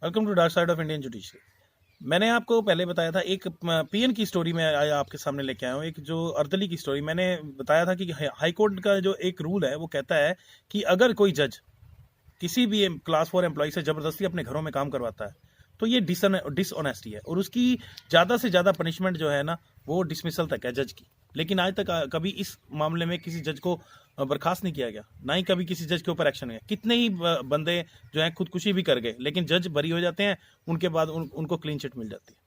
Welcome to dark side of Indian judiciary. मैंने आपको पहले बताया था एक पीएन की स्टोरी में आया आपके सामने लेके आया हूँ। एक जो अर्दली की स्टोरी मैंने बताया था कि हाई कोर्ट का जो एक रूल है वो कहता है कि अगर कोई जज किसी भी क्लास 4 एम्प्लॉय से जबरदस्ती अपने घरों में काम करवाता है तो ये डिसऑनेस्टी है और उसकी ज़्यादा से ज़्यादा पनिशमेंट जो है ना वो डिसमिसल तक है जज की। लेकिन आज तक कभी इस मामले में किसी जज को बर्खास्त नहीं किया गया, ना ही कभी किसी जज के ऊपर एक्शन गया। कितने ही बंदे जो हैं खुदकुशी भी कर गए लेकिन जज बरी हो जाते हैं, उनके बाद उनको क्लीन चिट मिल जाती है।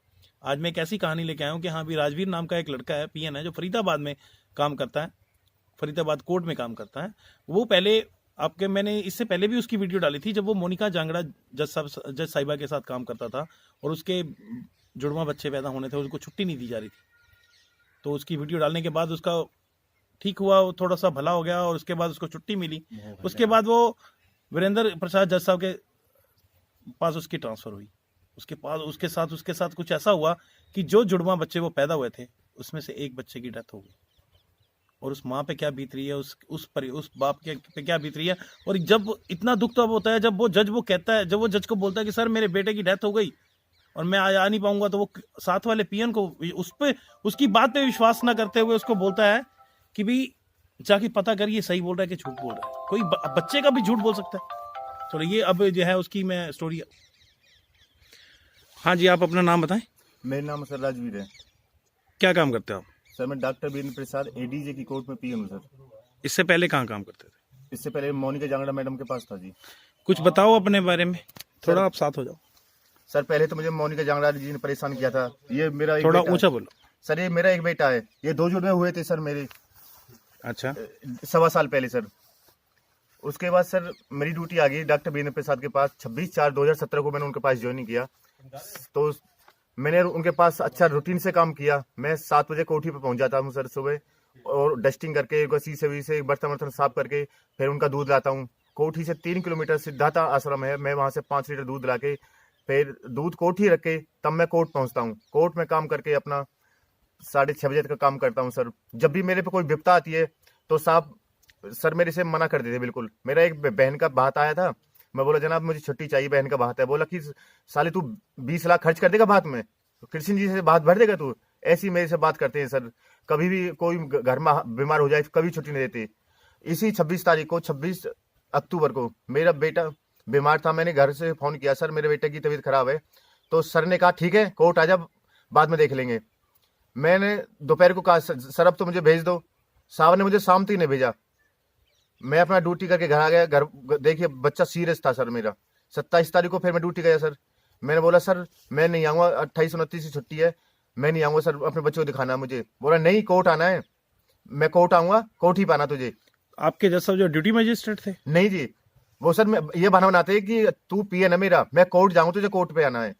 आज मैं एक ऐसी कहानी लेके आया हूँ कि हाँ भी राजवीर नाम का एक लड़का है, पीएन है, जो फरीदाबाद में काम करता है, फरीदाबाद कोर्ट में काम करता है। वो पहले मैंने इससे पहले भी उसकी वीडियो डाली थी जब वो मोनिका जांगड़ा जज साहिबा के साथ काम करता था और उसके जुड़वा बच्चे पैदा होने थे, उसको छुट्टी नहीं दी जा रही थी। तो उसकी वीडियो डालने के बाद उसका ठीक हुआ, वो थोड़ा सा भला हो गया और उसके बाद उसको छुट्टी मिली। उसके बाद वो वीरेंद्र प्रसाद जज साहब के पास उसकी ट्रांसफर हुई। उसके साथ कुछ ऐसा हुआ कि जो जुड़वा बच्चे वो पैदा हुए थे उसमें से एक बच्चे की डेथ हो गई। और उस माँ पे क्या बीत रही है, उस बाप पे क्या बीत रही है। और जब इतना दुख तब होता है जब वो जज को बोलता है कि सर मेरे बेटे की डेथ हो गई और मैं आ नहीं पाऊंगा, तो वो साथ वाले पीएन को उसकी बात पे विश्वास ना करते हुए उसको बोलता है कि भाई जाके पता कर ये सही बोल रहा है कि झूठ बोल रहा है। कोई बच्चे का भी झूठ बोल सकता है। चलो ये अब जो है उसकी मैं स्टोरी। हाँ जी, आप अपना नाम बताएं। मेरा नाम सर राजवीर है। क्या काम करते हो आप? सर मैं डॉक्टर वीरेंद्र प्रसाद एडीजे की कोर्ट में पीएन हूँ सर। इससे पहले कहाँ काम करते थे? इससे पहले मोनिका जांगड़ा मैडम के पास था जी। कुछ बताओ अपने बारे में, थोड़ा आप साथ हो जाओ। सर पहले तो मुझे मोनिका जांगड़ा जी ने परेशान किया था। ये मेरा एक थोड़ा बेटा ऊंचा है। बोलो। सर ये मेरा एक बेटा है। ये 2 जुड़वे हुए थे सर मेरे। अच्छा। 1.25 साल पहले सर। उसके बाद सर मेरी ड्यूटी आ गई डॉक्टर वीरेंद्र प्रसाद के पास। 26/4/2017 को मैंने उनके पास ज्वाइनिंग किया। तो मैंने उनके पास अच्छा रूटीन से काम किया। मैं 7 बजे कोठी पे पहुंच जाता हूँ सर सुबह, और डस्टिंग करके शीशे बर्तन वर्तन साफ करके फिर उनका दूध लाता हूँ। कोठी से 3 किलोमीटर सिद्धार्थ आश्रम है, मैं वहां से 5 लीटर दूध लाके फिर दूध कोठी रख के तब मैं कोर्ट पहुंचता हूँ। कोर्ट में काम करके अपना 6:30 बजे तक का काम करता हूँ सर। जब भी मेरे पे कोई विपदा आती है तो साहब सर मेरे से मना कर देते बिल्कुल। मेरा एक बहन का बात आया था, मैं बोला जनाब मुझे छुट्टी चाहिए, बहन का बात है। बोला कि साले तू 20 लाख खर्च कर देगा बात में, कृष्ण जी से बात भर देगा तू। ऐसी मेरे से बात करते हैं सर। कभी भी कोई घर में बीमार हो जाए कभी छुट्टी नहीं देते। इसी 26 तारीख को 26 अक्टूबर को मेरा बेटा बीमार था। मैंने घर से फोन किया, सर मेरे बेटे की तबीयत खराब है। तो सर ने कहा ठीक है कोर्ट आ जा, बाद में देख लेंगे। मैंने दोपहर को कहा सर अब तो मुझे भेज दो। साहब ने मुझे शाम तक नहीं भेजा। मैं अपना ड्यूटी करके घर आ गया। घर देखिए बच्चा सीरियस था सर मेरा। 27 तारीख को फिर मैं ड्यूटी गया सर। मैंने बोला सर मैं नहीं आऊंगा, 28-29 की छुट्टी है, मैं नहीं आऊंगा सर, अपने बच्चों को दिखाना है मुझे। बोला नहीं कोर्ट आना है। मैं कोर्ट आऊंगा, कोर्ट ही पाना तुझे। आपके जज साहब जो ड्यूटी मजिस्ट्रेट थे? नहीं जी, वो सर ये बहाना बनाते हैं कि तू पीएन है मेरा, मैं कोर्ट जाऊंगा, तुझे कोर्ट पे आना है।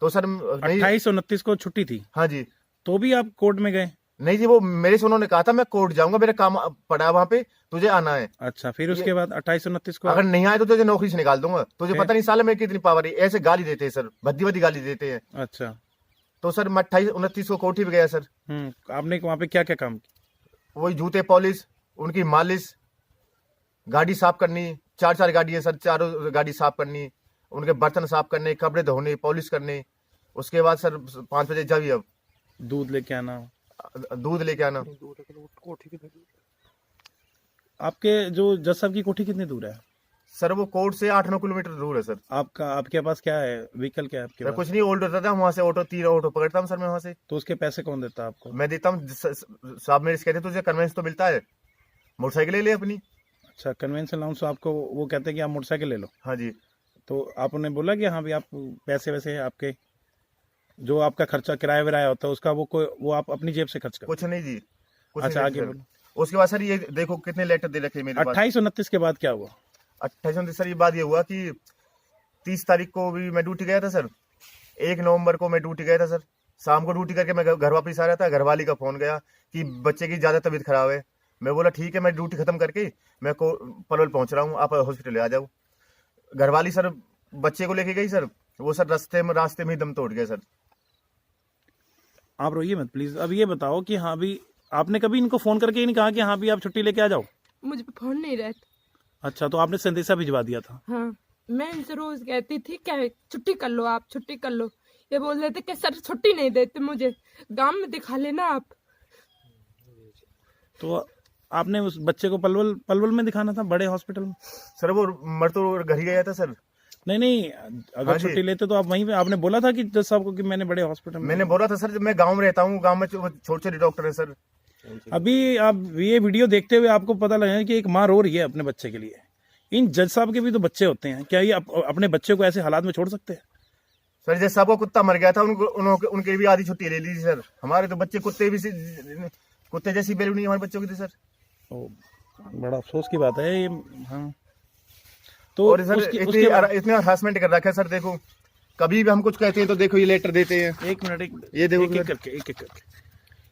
तो सर 28 और 29 को छुट्टी थी? हाँ जी। तो भी आप कोर्ट में गए? नहीं जी, वो मेरे से उन्होंने कहा था मैं कोर्ट जाऊंगा, मेरा काम पड़ा है वहां पे, तुझे आना है। अच्छा, फिर उसके बाद 28 और 29 को अगर नहीं आए तो तुझे नौकरी से निकाल दूंगा। तुझे फिर? पता नहीं साले में कितनी पावर है। ऐसे गाली देते हैं सर, भद्दी गाली देते हैं। अच्छा। तो सर मैं 28-29 को कोठी पे गया सर। आपने वहाँ पे क्या क्या काम किया? वही जूते पॉलिश, उनकी मालिश, गाड़ी साफ करनी। 4 गाड़ी है सर, चारों गाड़ी साफ करनी, उनके बर्तन साफ करने, कपड़े धोने, पॉलिश करने। उसके बाद सर 5 बजे जब अब दूध लेके आना। आपके जो जज साहब की कोठी कितनी दूर है? सर वो कोर्ट से 8-9 किलोमीटर दूर है सर। आपके पास क्या है, व्हीकल क्या है आपके पास? कुछ नहीं, ओल्ड होता था, वहां से 3 ऑटो पकड़ता हूँ सर मैं वहां से। तो उसके पैसे कौन देता है आपको? मैं देता हूँ। साहब मेरे से कहते तुझे कन्वेंस तो मिलता है, मोटरसाइकिल ले ले अपनी। अच्छा, कन्वेंशन अलाउंस आपको वो कहते हैं कि आप मोटरसाइकिल ले लो? हाँ जी। तो आपने बोला कि हाँ भी आप पैसे वैसे आपके जो आपका खर्चा किराया विराया होता है उसका वो आप अपनी जेब से खर्च करते? कुछ नहीं जी, कुछ अच्छा, नहीं आगे सर। बोलो। उसके बाद सर ये देखो कितने लेटर दे रखे मेरे पास। 28 और 29 के बाद क्या हुआ? 28 सर ये बात ये हुआ कि 30 तारीख को भी मैं ड्यूटी गया था सर। 1 नवंबर को मैं ड्यूटी गया था सर। शाम को ड्यूटी करके मैं घर वापस आ रहा था, घरवाली का फोन गया कि बच्चे की ज्यादा तबीयत खराब है। मैं बोला ठीक है, मैं ड्यूटी खत्म करके मैं पलवल पहुंच रहा हूँ, आप हॉस्पिटल आ जाओ। घरवाली सर बच्चे को लेके गई सर। वो सर रास्ते में ही दम तोड़ गया सर। आप रोइए मत प्लीज। अब ये बताओ कि हाँ भी आपने कभी इनको फोन करके ही नहीं कहा कि हाँ भी आप छुट्टी लेके आ जाओ? मुझे फोन नहीं रहता। अच्छा, तो आपने संदेशा भिजवा दिया था? हाँ, मैं इनसे रोज कहती थी क्या छुट्टी कर लो, आप छुट्टी कर लो। ये बोल रहे थे कि सर छुट्टी नहीं देते मुझे, गांव में दिखा लेना आप। तो आपने उस बच्चे को पलवल में दिखाना था, बड़े हॉस्पिटल में। सर वो मर तो घर ही गया था सर। नहीं अगर हाँ जी। छुट्टी लेते तो आप वहीं पे, आपने बोला था कि जज साहब को कि मैंने बड़े हॉस्पिटल में। मैंने बोला था सर, जब मैं गांव में रहता हूँ, गांव में छोटे छोटे डॉक्टर है सर। अभी आप ये वीडियो देखते हुए आपको पता लगा कि एक माँ रो रही है अपने बच्चे के लिए। इन जज साहब के भी तो बच्चे होते हैं, क्या ये अपने बच्चे को ऐसे हालात में छोड़ सकते हैं? सर जैसे साहब को कुत्ता मर गया था, उनके भी आधी छुट्टी ले ली थी सर। हमारे तो बच्चे कुत्ते जैसी वैल्यू नहीं हमारे बच्चों की थी सर। ओ, बड़ा अफसोस की बात है ये। हाँ तो और सर इतने हरासमेंट कर रखा है सर। देखो कभी भी हम कुछ कहते हैं तो देखो ये लेटर देते हैं। एक मिनट, ये देखो एक करके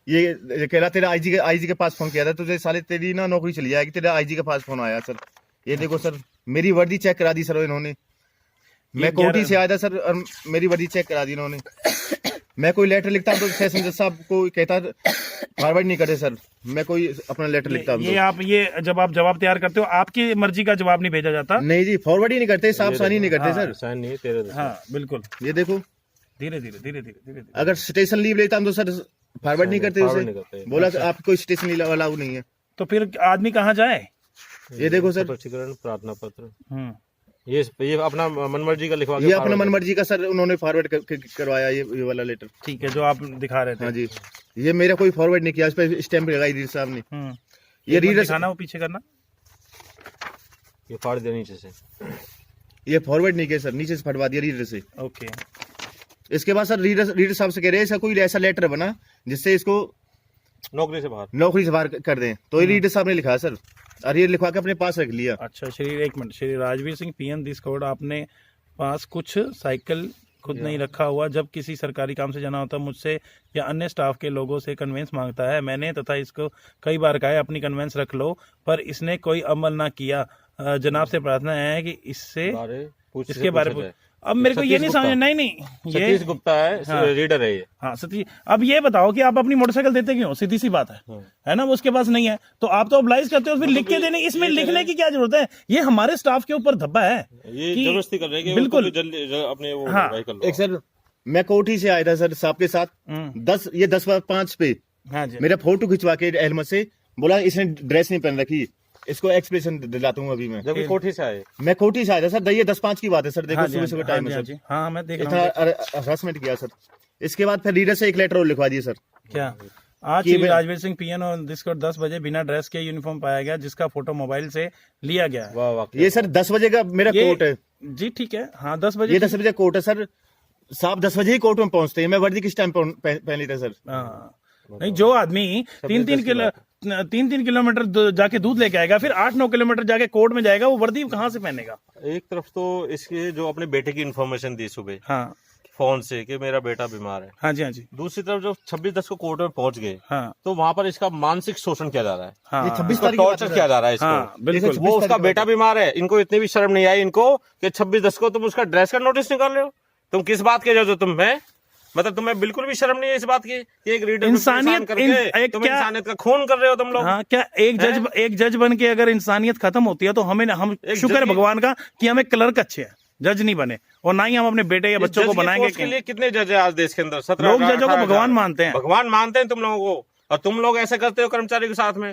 ये कह रहा तेरा आईजी के पास फोन किया था तुझे, साले तेरी ना नौकरी चली जाएगी, तेरा आईजी के पास फोन आया सर। ये देखो सर, मेरी वर्दी चेक करा दी सर इन्होंने। मैं कोर्टी से आया था सर और मेरी वर्दी चेक करा दी इन्होंने। मैं कोई लेटर लिखता हूँ तो सेशन जज साहब को कहता फॉरवर्ड नहीं करे सर। मैं कोई अपना लेटर लिखता हूँ ये आप जब आप जवाब तैयार करते हो आपकी मर्जी का जवाब नहीं भेजा जाता? नहीं जी, फॉरवर्ड ही नहीं करते साहब, साइन ही नहीं करते सर। साइन नहीं तेरे। हाँ बिल्कुल, ये देखो धीरे धीरे अगर स्टेशन लीव लेता हूँ तो सर फॉरवर्ड नहीं करते उसे। बोला आप कोई स्टेशन लीव अलाउ नहीं है। तो फिर आदमी कहाँ जाए? ये देखो सर, स्पष्टीकरण प्रार्थना पत्र ये अपना मनमर्जी का लिखवा ये अपना मनमर्जी का सर उन्होंने फॉरवर्ड करवाया ये वाला लेटर। ठीक है, जो आप दिखा रहे थे। हाँ जी, ये मेरा कोई फॉरवर्ड नहीं किया, इस पे स्टैंप लगाई रीडर साहब ने। ये रीडर दिखाना, वो पीछे करना, ये फाड़ दिया नीचे से। ये फॉरवर्ड नहीं किया सर, नीचे से फटवा दिया रीडर से। ओके। इसके बाद सर रीडर साहब से कह रहे हैं कोई ऐसा लेटर बना जिससे इसको नौकरी से बाहर कर दें। तो ये रीडर साहब ने लिखा सर, और ये लिखवा के अपने पास रख लिया। अच्छा एक minute, Shri Rajveer Singh PN this code, आपने पास कुछ साइकिल खुद नहीं रखा हुआ, जब किसी सरकारी काम से जाना होता मुझसे या अन्य स्टाफ के लोगों से कन्वेंस मांगता है। मैंने तथा इसको कई बार कहा है अपनी कन्वेंस रख लो, पर इसने कोई अमल ना किया। जनाब से प्रार्थना है कि इसके बारे में अब मेरे को ये नहीं समझ। नहीं सतीश गुप्ता है। हाँ, रीडर है ये। हाँ सतीश, अब ये बताओ कि आप अपनी मोटरसाइकिल देते क्यों? सीधी सी बात है ना, वो उसके पास नहीं है तो आप तो ऑब्लाइज करते हो फिर लिख के देने। इसमें लिखने की क्या जरूरत है? ये हमारे स्टाफ के ऊपर धब्बा है, ये जबरदस्ती कर रहे हैं। बिल्कुल अपने वो हाँ। एक सर मैं कोठी से आया था सर साहब के साथ 10:05 पे। हाँ जी, मेरा फोटो खिंचवा के हेलमेट से बोला इसने ड्रेस नहीं पहन रखी, इसको एक्सप्रेशन दिलाता हूँ अभी मैं। जब कोठी से आए, मैं कोठी से आया था सर, 10:05 की बात है सर। देखो सुबह सुबह टाइम है सर। हाँ मैं देख रहा हूँ। हरासमेंट किया सर। इसके बाद फिर रीडर से एक लेटर और लिखवा दिया सर। क्या आज श्री राजवीर सिंह पीएन और दिस कोड 10 बजे बिना ड्रेस के यूनिफॉर्म पाया गया, जिसका फोटो मोबाइल से लिया गया। वाह वाह। ये सर 10 बजे का मेरा कोर्ट है जी। ठीक है, हाँ 10 बजे, ये 10 बजे कोर्ट है सर। साहब 10 बजे ही कोर्ट में पहुंचते हैं। मैं वर्दी किस टाइम पहन ली था सर? नहीं, जो आदमी 3-3 किलोमीटर जाके दूध लेके आएगा, फिर 8-9 किलोमीटर जाके कोर्ट में जाएगा, वो वर्दी कहाँ से पहनेगा? एक तरफ तो इसके जो अपने बेटे की इन्फॉर्मेशन दी सुबह, हाँ फोन से कि मेरा बेटा बीमार है। हाँ जी, हाँ जी। दूसरी तरफ जब 26/10 को कोर्ट में पहुंच गए, हाँ, तो वहां पर इसका मानसिक शोषण किया जा रहा है। हाँ, ये 26 इसको टॉर्चर किया जा रहा है इसको। हाँ, बिल्कुल। वो उसका बेटा बीमार है, इनको इतनी भी शर्म नहीं आई इनको कि 26/10 को तुम उसका ड्रेस का नोटिस निकाल रहे हो। तुम किस बात के जज हो? तुम है मतलब तुम्हें बिल्कुल भी शर्म नहीं है इस बात की कि एक रीडर इंसानियत तुम इंसानियत का खून कर रहे हो तुम लोग। हाँ, क्या एक जज बन के अगर इंसानियत खत्म होती है तो हम शुक्र है भगवान का कि हमें क्लर्क अच्छे हैं, जज नहीं बने, और ना ही हम अपने बेटे या बच्चों को बनाएंगे। के लिए कितने जज है आज देश के अंदर? 17 लोग जजों को भगवान मानते हैं। भगवान मानते हैं तुम लोगों को, और तुम लोग ऐसे करते हो कर्मचारी के साथ में,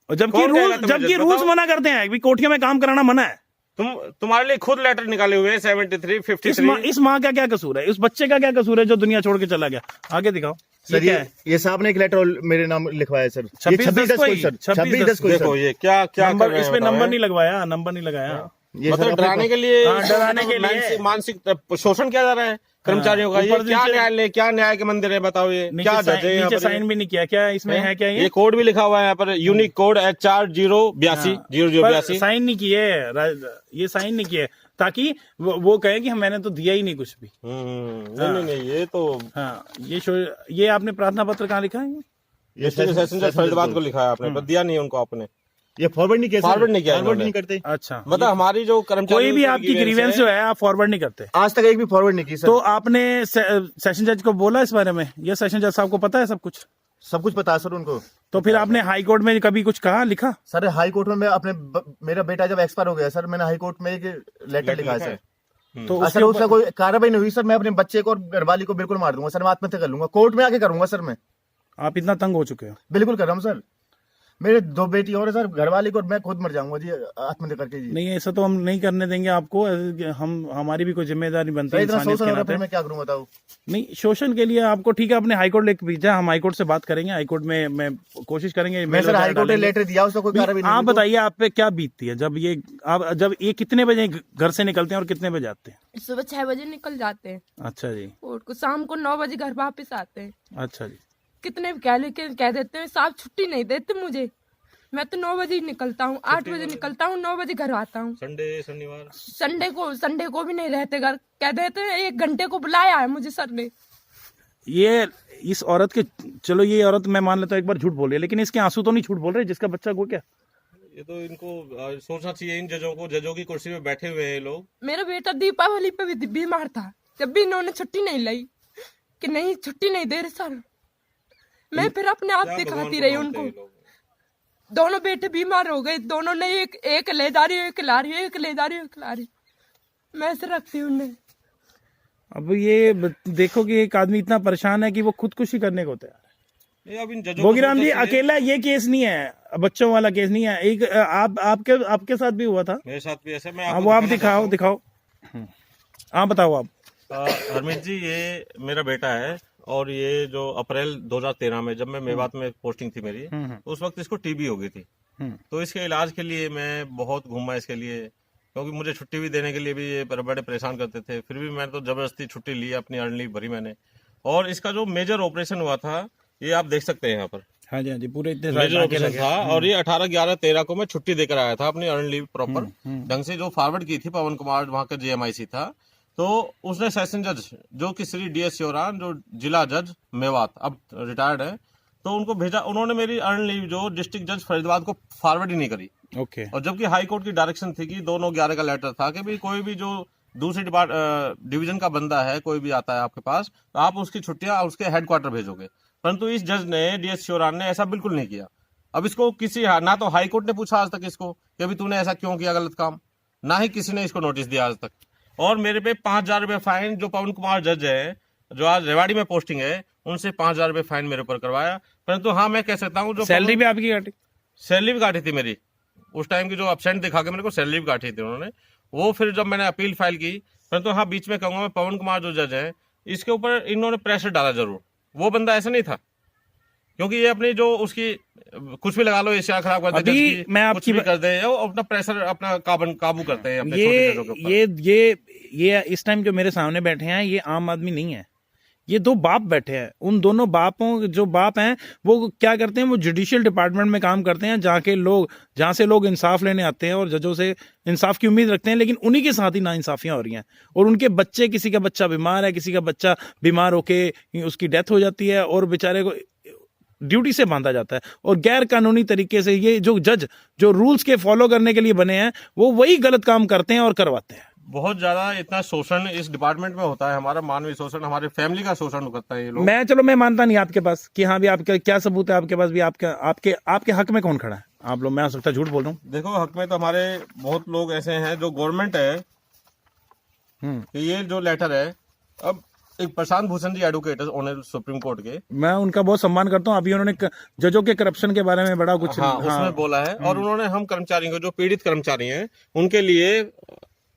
जबकि रूल्स मना करते हैं कि कोठियों में काम कराना मना है। तुम्हारे लिए खुद लेटर निकाले हुए हैं 73, 53। इस माँ का क्या कसूर है? उस बच्चे का क्या कसूर है जो दुनिया छोड़ के चला गया? आगे दिखाओ सर। ये साहब ने एक लेटर मेरे नाम लिखवाया सर। 26/10 को सर। 26/10 को देखो ये क्या इसमें नंबर नहीं लगवाया, नंबर नहीं लगाया। मतलब डराने के लिए, डराने के लिए मानसिक शोषण किया जा रहा है कर्मचारियों का। ये क्या न्यायालय, क्या न्याय के मंदिर है? बताओ ये क्या जज है? नीचे साइन भी नहीं किया क्या? इसमें है क्या? ये कोड भी लिखा हुआ है यहाँ पर, यूनिक कोड HR 082 साइन नहीं किए, ये साइन नहीं किए ताकि वो कहे कि मैंने तो दिया ही नहीं कुछ भी। नहीं ये तो हाँ, ये आपने प्रार्थना पत्र कहाँ लिखा है? ये सेशन जज फरीदाबाद को लिखा है आपने, पर दिया नहीं उनको आपने। ये फॉरवर्ड नहीं किया, फॉरवर्ड नहीं करते। अच्छा, मतलब हमारी जो कर्मचारी, कोई भी आपकी ग्रीवेंस जो है आप फॉरवर्ड नहीं करते? आज तक एक भी फॉरवर्ड नहीं की सर। तो आपने सेशन जज को बोला इस बारे में? ये सेशन जज साहब को पता है सब कुछ? सब कुछ पता है सर उनको। तो फिर आपने हाई कोर्ट में कभी कुछ कहा, लिखा? सर हाई कोर्ट में मैं मेरा बेटा जब एक्सपायर हो गया सर, मैंने हाई कोर्ट में एक लेटर लिखा है सर। तो सर उसके उसका कोई कार्रवाई नहीं हुई सर, मैं अपने बच्चे को और घरवाली को बिल्कुल मार दूंगा सर, मैं आत्महत्या कर लूंगा, कोर्ट में आके करूंगा सर मैं। आप इतना तंग हो चुके हो? बिल्कुल कर रहा हूँ सर, मेरे 2 बेटी और है सर, घरवाली को, और मैं खुद मर जाऊंगा जी आत्महत्या करके जी। नहीं, ऐसा तो हम नहीं करने देंगे आपको। हमारी भी कोई जिम्मेदारी बनती है इतना इंसानियत शोषण के हो रहा है, नाते। फिर मैं क्या करूँ बताओ। नहीं, शोषण के लिए आपको ठीक है, अपने हाई कोर्ट लेके भेजा, हम हाई कोर्ट से बात करेंगे, हाई कोर्ट में मैं कोशिश करेंगे। मैं सर हाई कोर्ट ने लेटर दिया, उसका कोई कार्रवाई नहीं आप हुई तो- बताइए, आप पे क्या बीतती है जब ये कितने बजे घर से निकलते हैं और कितने बजे आते हैं? सुबह 6 बजे निकल जाते हैं अच्छा जी, कोर्ट को, शाम को 9 बजे घर वापस आते हैं। अच्छा जी। कितने भी कह देते हैं, साहब छुट्टी नहीं देते मुझे। मैं तो 9 बजे ही निकलता हूँ, 8 बजे निकलता हूँ, 9 बजे घर आता हूँ। शनिवार संडे को भी नहीं रहते घर, कह देते हैं 1 घंटे को बुलाया है मुझे सर ने। ये इस औरत के, चलो ये औरत मैं मान लेता हूँ एक बार झूठ बोल रही है, लेकिन इसके आंसू तो नहीं झूठ बोल रहे जिसका बच्चा को क्या? ये तो इनको सोचना चाहिए, इन जजों को, जजों की कुर्सी पे बैठे हुए हैं ये लोग। मेरा बेटा दीपावली पे भी बीमार था, जब भी इन्होंने छुट्टी नहीं लाई कि नहीं छुट्टी नहीं दे रहे सर, मैं फिर अपने आप क्या भगवान दिखाती को रही मानते हैं उनको। ये लोग? दोनों बेटे बीमार हो गए, दोनों ने एक ले जा रही, एक ला रही, एक ले जा रही, एक ला रही। मैं ऐसे रखती हूँ उन्हें। अब ये देखो कि एक आदमी इतना परेशान है कि वो खुदकुशी करने को तैयार है। ये अब इन जजों को भोगीराम जी, सोचना चाहिए। अकेला ये केस नहीं है, बच्चों वाला केस नहीं है, एक आपके साथ भी हुआ था। मेरे साथ भी ऐसे, मैं वो आप दिखाओ। हाँ बताओ आप। हरमीत जी, ये मेरा बेटा है, और ये जो अप्रैल 2013 में जब मैं मेवात में पोस्टिंग थी मेरी, उस वक्त इसको टीबी हो गई थी। तो इसके इलाज के लिए मैं बहुत घूमा इसके लिए, क्योंकि मुझे छुट्टी भी देने के लिए भी ये बड़े परेशान करते थे। फिर भी मैंने तो जबरदस्ती छुट्टी ली, अपनी अर्न लीव भरी मैंने। और इसका जो मेजर ऑपरेशन हुआ था, ये आप देख सकते हैं यहाँ पर, हाँ जी, हाँ जी, पूरे इतने मेजर सारे ऑपरेशन था। और ये 18/11/13 को मैं छुट्टी देकर आया था, अपनी अर्न लीव प्रॉपर ढंग से जो फॉरवर्ड की थी पवन कुमार, वहाँ का JMIC था। तो उसने सेशन जज, जो कि श्री DS श्योरान, जो जिला जज मेवात, अब रिटायर्ड है, तो उनको भेजा। उन्होंने मेरी अर्न लीव जो डिस्ट्रिक्ट जज फरीदाबाद को फॉरवर्ड ही नहीं करी। ओके। और जबकि हाई कोर्ट की डायरेक्शन थी कि 2/9/11 का लेटर था कि भाई कोई भी जो दूसरी डिवीजन का बंदा है, कोई भी आता है आपके पास, तो आप उसकी छुट्टियां उसके हेडक्वार्टर भेजोगे। परंतु इस जज ने, DS श्योरान ने, ऐसा बिल्कुल नहीं किया। अब इसको ना तो हाई कोर्ट ने पूछा आज तक इसको कि अभी तूने ऐसा क्यों किया गलत काम, ना ही किसी ने इसको नोटिस दिया आज तक। और मेरे पे 5,000 रुपये फाइन, जो पवन कुमार जज है, जो आज रेवाड़ी में पोस्टिंग है, उनसे 5,000 रुपये फाइन मेरे ऊपर करवाया। परंतु हाँ, मैं कह सकता हूँ, जो सैलरी भी आपकी काटी? सैलरी भी काटी थी मेरी उस टाइम की, जो एब्सेंट दिखा के मेरे को सैलरी भी काटी थी उन्होंने। वो फिर जब मैंने अपील फाइल की, परंतु हाँ, बीच में कहूंगा मैं, पवन कुमार जो जज है, इसके ऊपर इन्होंने प्रेशर डाला जरूर। वो बंदा ऐसा नहीं था, क्योंकि ये अपनी जो उसकी कुछ भी लगा लो, एशिया खराब कर दे, अभी जज की, मैं कुछ आपकी भी कर दे, वो अपना प्रेशर, अपना काबू करते हैं अपने छोटे जजों के ऊपर। ये इस टाइम जो मेरे सामने बैठे हैं, ये आम आदमी नहीं है, ये 2 बाप बैठे हैं। उन दोनों बापों, जो बाप हैं, वो क्या करते हैं, वो जुडिशियल डिपार्टमेंट में काम करते हैं, जहाँ से लोग इंसाफ लेने आते हैं और जजों से इंसाफ की उम्मीद रखते हैं, लेकिन उन्हीं के साथ ही नाइंसाफियां हो रही हैं। और उनके बच्चे, किसी का बच्चा बीमार है, किसी का बच्चा बीमार होके उसकी डेथ हो जाती है, और बेचारे को ड्यूटी से बांधा जाता है। और गैर कानूनी तरीके से ये जो जज, जो रूल्स के फॉलो करने के लिए बने हैं, वो वही गलत काम करते हैं और करवाते हैं। बहुत ज्यादा इतना शोषण इस डिपार्टमेंट में होता है, हमारा मानवीय शोषण, हमारे फैमिली का शोषण करता है ये लोग। मैं मानता नहीं आपके पास कि हाँ भी आपका क्या सबूत है, आपके पास भी आपके हक में कौन खड़ा है? आप लोग, मैं हो सकता है झूठ बोल रहा हूँ। देखो, हक में तो हमारे बहुत लोग ऐसे हैं, जो गवर्नमेंट है कि ये जो लेटर है, अब एक प्रशांत भूषण जी एडवोकेट है, ऑनर सुप्रीम कोर्ट के, मैं उनका बहुत सम्मान करता हूँ। अभी उन्होंने जजों के करप्शन के बारे में बड़ा कुछ उसमें बोला है। और उन्होंने हम कर्मचारियों को, जो पीड़ित कर्मचारी हैं, उनके लिए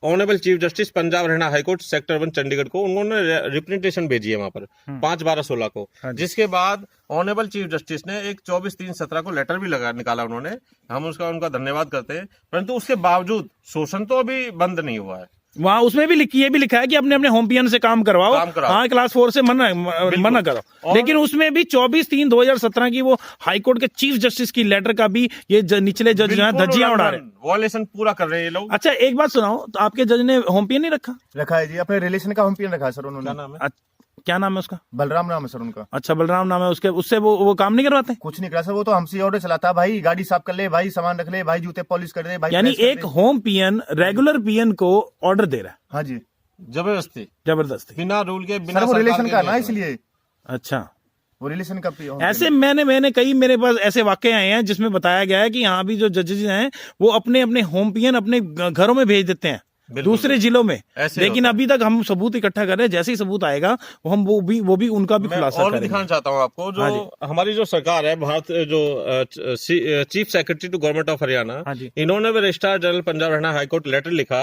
honourable chief justice Punjab Haryana high court sector 1 Chandigarh को उन्होंने रिप्रेजेंटेशन भेजी है वहां पर 5/12/16 को। जिसके बाद ऑनरेबल चीफ जस्टिस ने एक 24/3/17 को लेटर भी निकाला उन्होंने, हम उनका धन्यवाद करते हैं। परंतु उसके बावजूद शोषण तो अभी बंद नहीं हुआ है। वहाँ उसमें भी ये भी लिखा है कि अपने अपने होम पीएन से काम करवाओ। हाँ, क्लास 4 से मना करो। लेकिन उसमें भी 24/3/2017 की वो हाईकोर्ट के चीफ जस्टिस की लेटर का भी ये निचले जज जो है धज्जियां उड़ा रहे हैं, वॉयलेशन पूरा कर रहे हैं ये लोग। अच्छा, एक बात सुनाओ, तो आपके जज ने होम पीएन नहीं रखा है जी, अपने रिलेशन का होम पीएन रखा है सर उन्होंने। क्या नाम है? क्या नाम है उसका? बलराम नाम है सर उनका। अच्छा, बलराम नाम है उससे वो काम नहीं करवाते? कुछ नहीं करा सर, वो तो हमसे ऑर्डर चलाता है, भाई गाड़ी साफ कर ले, भाई सामान रख ले, भाई जूते पॉलिश कर दे, भाई। यानी एक होम पीएन रेगुलर पीएन को ऑर्डर दे रहा है? हाँ जी, जबरदस्ती, जबरदस्ती, बिना रूल के, बिना सर वो रिलेशन का ना, इसलिए। इसलिए। अच्छा, वो रिलेशन का ऐसे मैंने कई मेरे पास ऐसे वाकये आए हैं जिसमें बताया गया है कि यहाँ भी जो जजेस हैं वो अपने अपने होम पीएन अपने घरों में भेज देते हैं दूसरे जिलों में, ऐसे लेकिन अभी तक हम सबूत इकट्ठा कर रहे हैं। जैसे ही सबूत आएगा हम वो भी उनका भी मैं खुलासा और भी करेंगे। दिखाना चाहता हूँ आपको, जो हाँ हमारी जो सरकार है, भारत जो chief secretary to government of Haryana, हाँ जी। इन्होंने भी registrar general Punjab Haryana high court letter लिखा,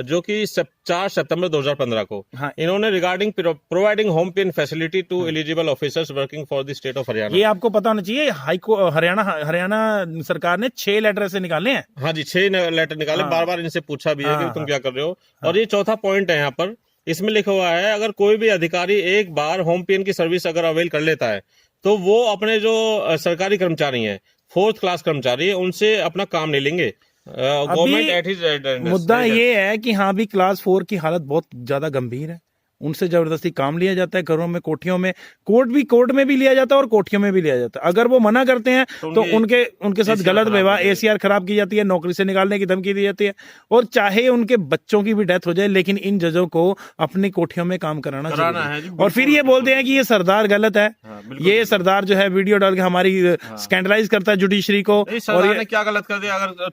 जो कि 4 सितंबर 2015 को हाँ। इन्होंने regarding providing home pen facility to eligible officers working for the state of Haryana. ये आपको पता होना चाहिए, हरियाणा सरकार ने 6 लेटर ऐसे निकाले हैं। हाँ जी, 6 लेटर निकाले, हाँ। बार बार इनसे पूछा भी है कि हाँ, तुम क्या कर रहे हो। और ये चौथा पॉइंट है यहाँ पर, इसमें लिखा हुआ है अगर कोई भी अधिकारी एक बार होम पेन की सर्विस अगर अवेल कर लेता है तो वो अपने जो सरकारी कर्मचारी हैं, 4th क्लास कर्मचारी है, उनसे अपना काम नहीं लेंगे। गवर्नमेंट एट हिज मुद्दा ये है कि हाँ भी क्लास 4 की हालत बहुत ज्यादा गंभीर है, उनसे जबरदस्ती काम लिया जाता है घरों में, कोठियों में, कोर्ट में भी लिया जाता है और कोठियों में भी लिया जाता है। अगर वो मना करते हैं तो उनके साथ गलत व्यवहार, ACR खराब की जाती है, नौकरी से निकालने की धमकी दी जाती है, और चाहे उनके बच्चों की भी डेथ हो जाए लेकिन इन जजों को अपनी कोठियों में काम कराना चाहिए। और फिर ये बोलते हैं कि ये सरदार गलत है, ये सरदार जो है वीडियो डाल के हमारी स्कैंडलाइज करता है जुडिशरी को। और ने क्या गलत कर दिया? अगर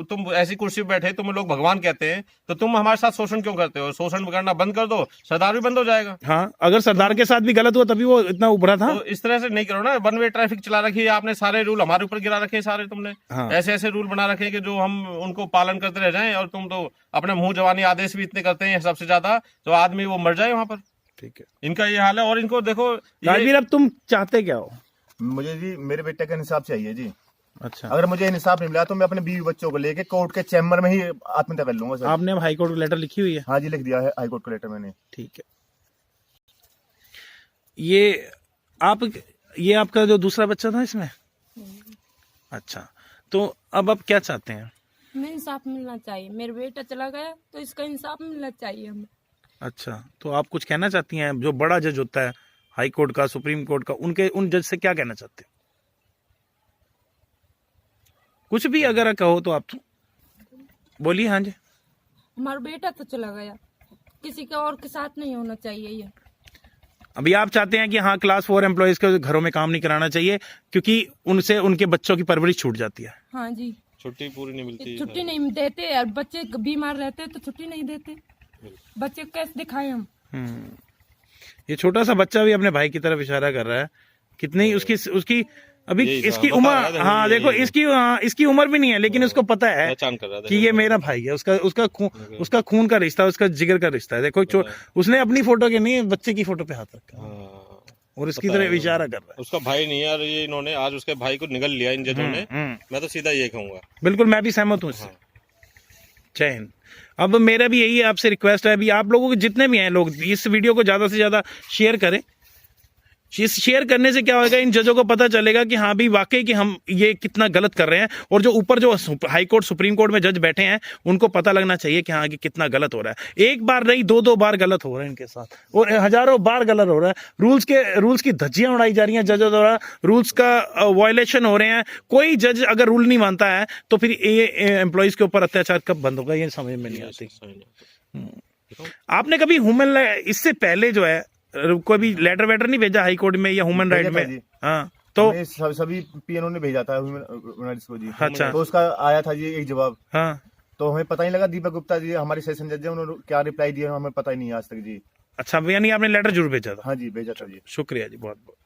तुम ऐसी कुर्सी पे बैठे, तुम लोग भगवान कहते हैं, तो तुम हमारे साथ शोषण क्यों करते हो? शोषण करना बंद कर दो, सरदार भी बंद हो जाएगा। हाँ, अगर सरदार के साथ भी गलत हुआ तभी वो इतना उभरा था। तो इस तरह से नहीं करो ना, 1 वे ट्रैफिक चला रखी है आपने, सारे रूल हमारे ऊपर गिरा रखे हैं सारे तुमने। हाँ। ऐसे ऐसे रूल बना रखे हैं कि जो हम उनको पालन करते रह जाएं, और तुम तो अपने मुंह जवानी आदेश भी इतने करते हैं सबसे ज्यादा, तो आदमी वो मर जाए वहां पर। ठीक है, इनका ये हाल है। और इनको देखो राजवीर, अब तुम चाहते क्या हो? मुझे जी मेरे बेटे का इंसाफ चाहिए जी। अच्छा, अगर मुझे इंसाफ नहीं मिला तो मैं अपने बीवी बच्चों को लेके कोर्ट के चैम्बर में ही आत्महत्या कर लूंगा सर। आपने अब हाई कोर्ट को लेटर लिखी हुई है? हाँ जी, लिख दिया है हाई कोर्ट का लेटर मैंने। ठीक है, ये आपका जो दूसरा बच्चा था इसमें? अच्छा, तो अब आप क्या चाहते हैं? हमें इंसाफ मिलना चाहिए, मेरा बेटा चला गया तो इसका इंसाफ मिलना चाहिए हमें। अच्छा, तो आप कुछ कहना चाहती हैं? जो बड़ा जज होता है हाई कोर्ट का, सुप्रीम कोर्ट का, उन जज से क्या कहना चाहते हैं? कुछ भी अगर कहो तो आप बोलिए। हाँ जी। हमारा बेटा तो चला गया, किसी के और के साथ नहीं होना चाहिए ये। अभी आप चाहते हैं कि हाँ, क्लास 4 एम्प्लॉयज को घरों में काम नहीं कराना चाहिए क्योंकि उनसे उनके बच्चों की परवरिश छूट जाती है। हाँ जी, छुट्टी पूरी नहीं मिलती, छुट्टी नहीं देते, और बच्चे बीमार रहते तो छुट्टी नहीं देते, बच्चे को कैसे दिखाएं हम? ये छोटा सा बच्चा भी अपने भाई की तरफ इशारा कर रहा है। कितनी उसकी अभी इसकी बता उम्र, रहा है, हाँ देखो, इसकी उम्र भी नहीं है लेकिन उसको पता है पहचान कर रहा था कि ये मेरा भाई है, उसका खून का रिश्ता, उसका जिगर का रिश्ता है। देखो, उसने अपनी फोटो के नहीं, बच्चे की फोटो पे हाथ रखा और इसकी तरफ इशारा कर रहा है। उसका भाई नहीं है, और ये इन्होंने आज उसके भाई को निगल लिया इन जजों ने। मैं तो सीधा ये कहूंगा। बिल्कुल, मैं भी सहमत हूँ इससे। जय हिंद। अब मेरा भी यही आपसे रिक्वेस्ट है, अभी आप लोगों के जितने भी हैं लोग, इस वीडियो को ज्यादा से ज्यादा शेयर करें। इस शेयर करने से क्या होगा, इन जजों को पता चलेगा कि हाँ भी वाकई कि हम ये कितना गलत कर रहे हैं, और जो ऊपर जो हाई कोर्ट, सुप्रीम कोर्ट में जज बैठे हैं उनको पता लगना चाहिए कि हाँ कि कितना गलत हो रहा है। एक बार नहीं, 2 बार गलत हो रहा है इनके साथ, और हजारों बार गलत हो रहा है। रूल्स की धज्जियां उड़ाई जा रही हैं जजों द्वारा, रूल्स का वायलेशन हो रहे हैं। कोई जज अगर रूल नहीं मानता है तो फिर ये एम्प्लॉयज के ऊपर अत्याचार कब बंद होगा, ये समझ में नहीं आती। आपने कभी इससे पहले जो है कोई भी लेटर वेटर नहीं भेजा हाई कोर्ट में या ह्यूमन राइट में? हाँ, तो सभी पीएनओ ने भेजा था ह्यूमन राइट्स को जी। अच्छा, तो उसका आया था जी एक जवाब। हाँ, तो हमें पता नहीं लगा, दीपक गुप्ता जी हमारे सेशन जज है, उन्होंने क्या रिप्लाई दिया हमें पता ही नहीं आज तक जी। अच्छा, यानी आपने लेटर जरूर भेजा था? हाँ जी, भेजा था जी। शुक्रिया जी, बहुत बहुत।